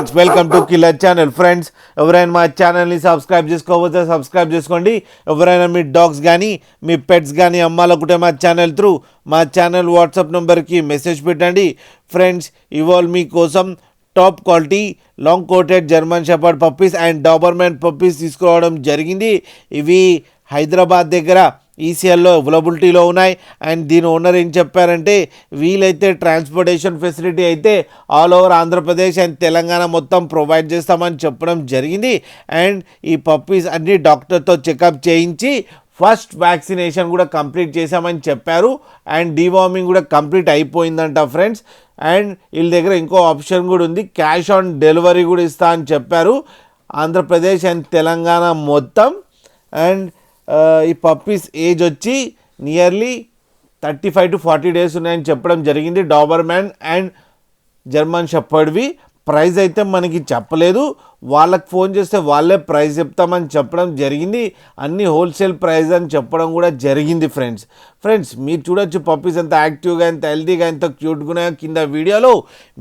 Friends, welcome to killer channel. Friends, ఎవరైనా మా ఛానల్ని సబ్స్క్రైబ్ చేసుకోకపోతే సబ్స్క్రైబ్ చేసుకోండి. ఎవరైనా మీ డాగ్స్ కానీ మీ పెట్స్ కానీ అమ్మాలనుకుంటే మా ఛానల్ త్రూ మా ఛానల్ వాట్సాప్ నెంబర్కి మెసేజ్ పెట్టండి. ఫ్రెండ్స్, ఇవాళ మీకోసం top quality long coated German shepherd puppies and Doberman puppies తీసుకురావడం జరిగింది. ఇవి హైదరాబాద్ దగ్గర ఈసీఎల్లో అవైలబిలిటీలో ఉన్నాయి. అండ్ దీని ఓనర్ ఏం చెప్పారంటే, వీలైతే ట్రాన్స్పోర్టేషన్ ఫెసిలిటీ అయితే all over Andhra Pradesh and Telangana మొత్తం ప్రొవైడ్ చేస్తామని చెప్పడం జరిగింది. అండ్ ఈ పప్పీస్ అన్ని డాక్టర్తో చెకప్ చేయించి ఫస్ట్ వ్యాక్సినేషన్ కూడా కంప్లీట్ చేశామని చెప్పారు. అండ్ డీవార్మింగ్ కూడా కంప్లీట్ అయిపోయిందంట ఫ్రెండ్స్. అండ్ వీళ్ళ దగ్గర ఇంకో ఆప్షన్ కూడా ఉంది, క్యాష్ ఆన్ డెలివరీ కూడా ఇస్తా అని చెప్పారు ఆంధ్రప్రదేశ్ అండ్ తెలంగాణ మొత్తం. అండ్ ఈ పప్పీస్ ఏజ్ వచ్చి నియర్లీ 35 to 40 days ఉన్నాయని చెప్పడం జరిగింది. డాబర్మ్యాన్ అండ్ జర్మన్ షెపర్డ్వి. ప్రైస్ అయితే మనకి చెప్పలేదు, వాళ్ళకి ఫోన్ చేస్తే వాళ్ళే ప్రైస్ చెప్తామని చెప్పడం జరిగింది. అన్ని హోల్సేల్ ప్రైస్ అని చెప్పడం కూడా జరిగింది. ఫ్రెండ్స్ మీరు చూడొచ్చు పప్పీస్ ఎంత యాక్టివ్గా, ఎంత హెల్తీగా, ఎంత క్యూట్గా ఉన్నాయో కింద వీడియోలో.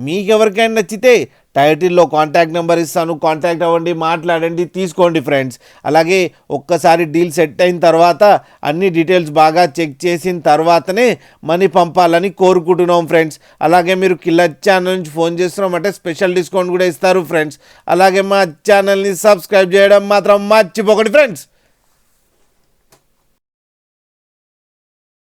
మీకు ఎవరికైనా నచ్చితే టైటిల్లో కాంటాక్ట్ నెంబర్ ఇస్తాను, కాంటాక్ట్ అవ్వండి, మాట్లాడండి, తీసుకోండి ఫ్రెండ్స్. అలాగే ఒక్కసారి డీల్ సెట్ అయిన తర్వాత అన్ని డీటెయిల్స్ బాగా చెక్ చేసిన తర్వాతనే మనీ పంపాలని కోరుకుంటున్నాం ఫ్రెండ్స్. అలాగే మీరు కిల్లర్ ఛానల్ నుంచి ఫోన్ చేస్తున్నామంటే స్పెషల్ డిస్కౌంట్ కూడా ఇస్తారు ఫ్రెండ్స్. అలాగే మా ఛానల్ని సబ్స్క్రైబ్ చేయడం మాత్రం మర్చిపోకండి ఫ్రెండ్స్.